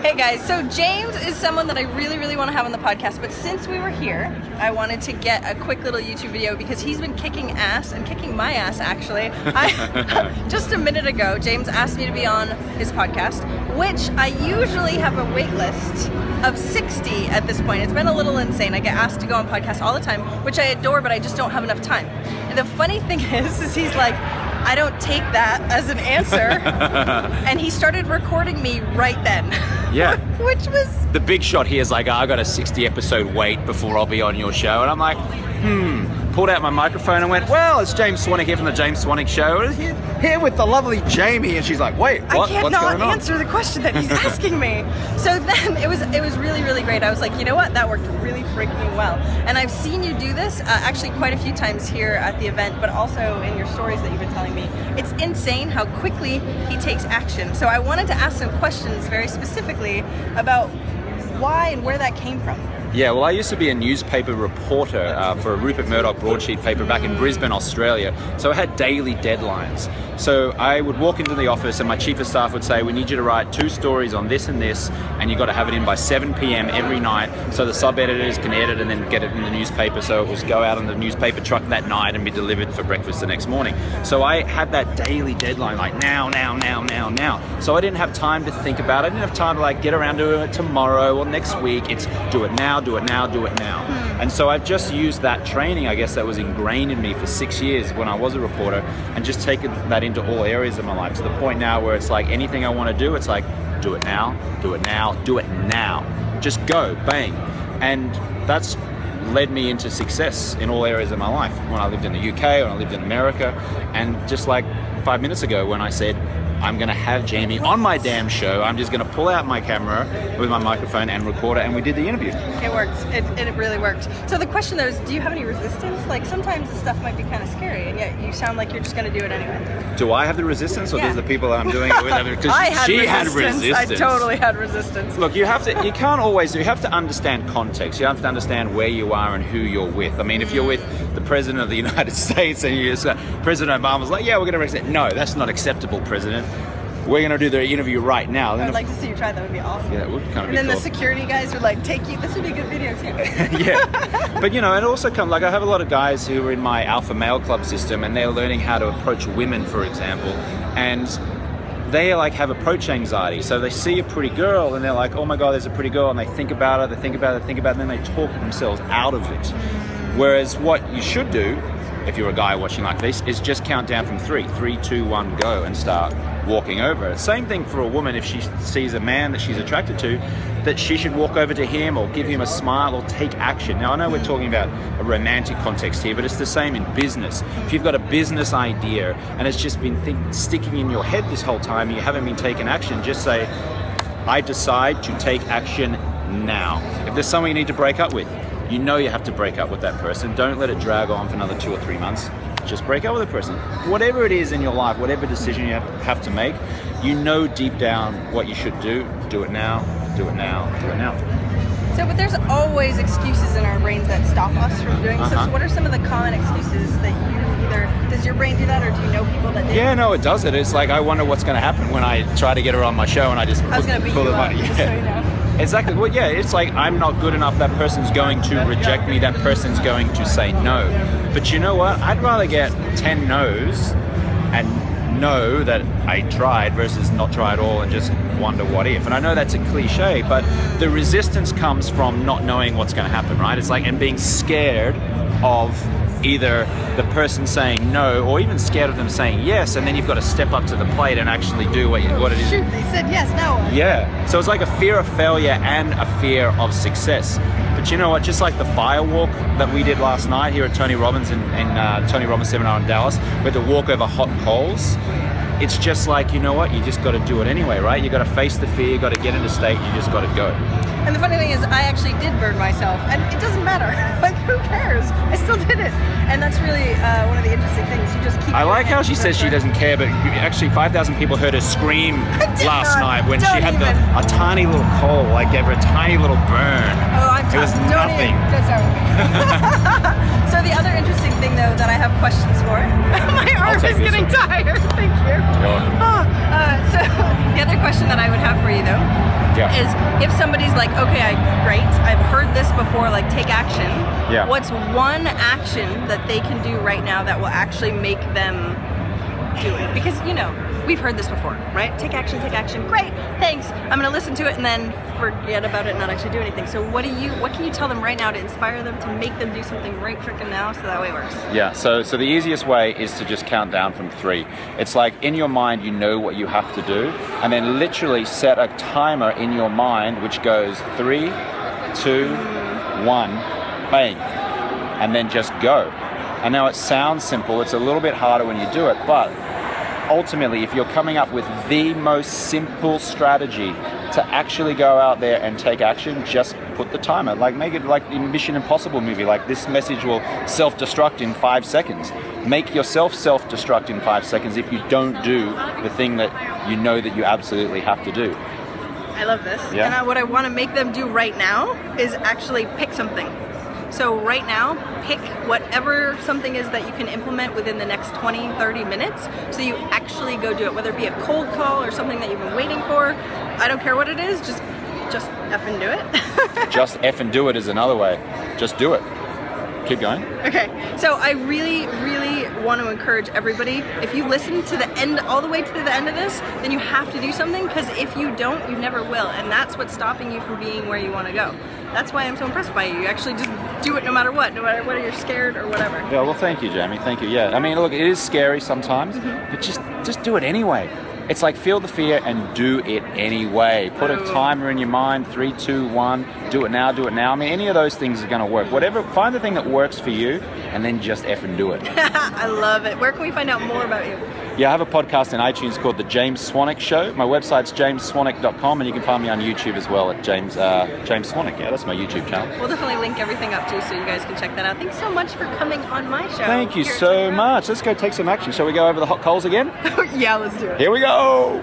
Hey guys, so James is someone that I really want to have on the podcast, but since we were here, I wanted to get a quick little YouTube video because he's been kicking ass, and kicking my ass actually. Just a minute ago, James asked me to be on his podcast, which I usually have a wait list of 60 at this point. It's been a little insane. I get asked to go on podcasts all the time, which I adore, but I just don't have enough time. And the funny thing is he's like, I don't take that as an answer. And he started recording me right then. Yeah. Which was... The big shot here is like, I got a 60 episode wait before I'll be on your show. And I'm like, pulled out my microphone and went, well, it's James Swanick here from the James Swanick Show. Here with the lovely Jamie. And she's like, wait, what? I can't What's going on? answer the question that he's asking me. So then it was really great. I was like, you know what? That worked really freaking well. And I've seen you do this actually quite a few times here at the event, but also in your stories that you've been telling me. It's insane how quickly he takes action. So I wanted to ask some questions very specifically about why and where that came from. Yeah, well, I used to be a newspaper reporter for a Rupert Murdoch broadsheet paper back in Brisbane, Australia. So I had daily deadlines. So I would walk into the office and my chief of staff would say, we need you to write 2 stories on this and this, and you've got to have it in by 7 p.m. every night so the sub-editors can edit and then get it in the newspaper, so it was go out on the newspaper truck that night and be delivered for breakfast the next morning. So I had that daily deadline, like now. So I didn't have time to think about it. I didn't have time to like get around to it tomorrow or next week. It's do it now, do it now, do it now. And so I've just used that training, I guess, that was ingrained in me for 6 years when I was a reporter, and just taken that into all areas of my life, to the point now where it's like anything I want to do, it's like do it now, do it now, do it now. Just go, bang. And that's led me into success in all areas of my life. When I lived in the UK, when I lived in America, and just like 5 minutes ago when I said, I'm going to have Jamie on my damn show. I'm just going to pull out my camera with my microphone and record it, and we did the interview. It worked. It really worked. So the question though is, do you have any resistance? Like sometimes the stuff might be kind of scary, and yet you sound like you're just going to do it anyway. Do I have the resistance, or does the people that I'm doing it with? Because she had resistance. I totally had resistance. Look, you have to understand context. You have to understand where you are and who you're with. I mean, if you're with the President of the United States and you just, President Obama's like, yeah, we're going to resist. No, that's not acceptable, President. We're going to do the interview right now. I'd like to see you try. That would be awesome. Yeah, it would kind of be cool. And then the security guys would like take you. This would be a good video too. Yeah. But you know, it also comes, like I have a lot of guys who are in my alpha male club system, and they're learning how to approach women, for example. And they like have approach anxiety. So they see a pretty girl and they're like, oh my God, there's a pretty girl. And they think about it, and then they talk themselves out of it. Whereas what you should do, if you're a guy watching like this, is just count down from 3. 3, 2, 1, go, and start walking over. Same thing for a woman. If she sees a man that she's attracted to, that she should walk over to him or give him a smile or take action. Now I know we're talking about a romantic context here, but it's the same in business. If you've got a business idea and it's just been sticking in your head this whole time, you haven't been taking action, just say, I decide to take action now. If there's someone you need to break up with, you know you have to break up with that person. Don't let it drag on for another 2 or 3 months. Just break up with a person. Whatever it is in your life, whatever decision you have to make, you know deep down what you should do. Do it now, do it now, do it now. So, but there's always excuses in our brains that stop us from doing so. So what are some of the common excuses that you either, does your brain do that, or do you know people that do? Yeah, no, it does it. It's like, I wonder what's going to happen when I try to get her on my show and I just pull the money. Just so you know. Exactly. Well, yeah, it's like I'm not good enough. That person's going to reject me. That person's going to say no. But you know what? I'd rather get 10 no's and know that I tried versus not try at all and just wonder what if. And I know that's a cliche, but the resistance comes from not knowing what's going to happen, right? It's like, and being scared of either the person saying no, or even scared of them saying yes, and then you've got to step up to the plate and actually do what it is. Shoot, they said yes, no. Yeah, so it's like a fear of failure and a fear of success. But you know what, just like the fire walk that we did last night here at Tony Robbins in Tony Robbins seminar in Dallas, we had to walk over hot coals. It's just like, you know what, you just got to do it anyway, right? You got to face the fear, you got to get into state, you just got to go. And the funny thing is, I actually did burn myself, and it doesn't matter. Like, who cares? I still did it. And that's really one of the interesting things. You just keep. I like how she says she doesn't care, but actually 5,000 people heard her scream last night when she had a tiny little coal, like gave her a tiny little burn. Oh, I'm It was nothing. So the other interesting thing, though, that I have questions for. My arm is getting tired. Thank you. So the other question that I would have for you, though, Yeah. Is if somebody's like, okay, great, I've heard this before, like take action. Yeah. What's one action that they can do right now that will actually make them do it? Because, you know, we've heard this before, right? Take action, great, thanks. I'm gonna listen to it and then forget about it and not actually do anything. So what can you tell them right now to inspire them, to make them do something right freaking now so that way it works? Yeah, so the easiest way is to just count down from 3. It's like in your mind you know what you have to do, and then literally set a timer in your mind which goes 3, 2, 1, bang, and then just go. And now it sounds simple, it's a little bit harder when you do it, but ultimately, if you're coming up with the most simple strategy to actually go out there and take action, just put the timer. Like, make it like the Mission Impossible movie, like this message will self-destruct in 5 seconds. Make yourself self-destruct in 5 seconds if you don't do the thing that you know that you absolutely have to do. I love this. Yeah? And what I want to make them do right now is actually pick something. So right now, pick whatever something is that you can implement within the next 20, 30 minutes so you actually go do it, whether it be a cold call or something that you've been waiting for. I don't care what it is, just effing do it. Just effing do it is another way. Just do it. Keep going. Okay, so I really, really want to encourage everybody, if you listen to the end, all the way to the end of this, then you have to do something, because if you don't, you never will, and that's what's stopping you from being where you want to go. That's why I'm so impressed by you. You actually just do it no matter what you're scared or whatever. Yeah, well, thank you, Jamie. Thank you. Yeah, I mean, look, it is scary sometimes, but just do it anyway. It's like feel the fear and do it anyway. Put a timer in your mind, 3, 2, 1, do it now, do it now. I mean, any of those things are gonna work. Whatever, find the thing that works for you and then just effing do it. I love it. Where can we find out more about you? Yeah, I have a podcast in iTunes called The James Swanick Show. My website's jamesswanick.com, and you can find me on YouTube as well at James Swanick. Yeah, that's my YouTube channel. We'll definitely link everything up too, so you guys can check that out. Thanks so much for coming on my show. Thank you so much. Let's go take some action. Shall we go over the hot coals again? Yeah, let's do it. Here we go.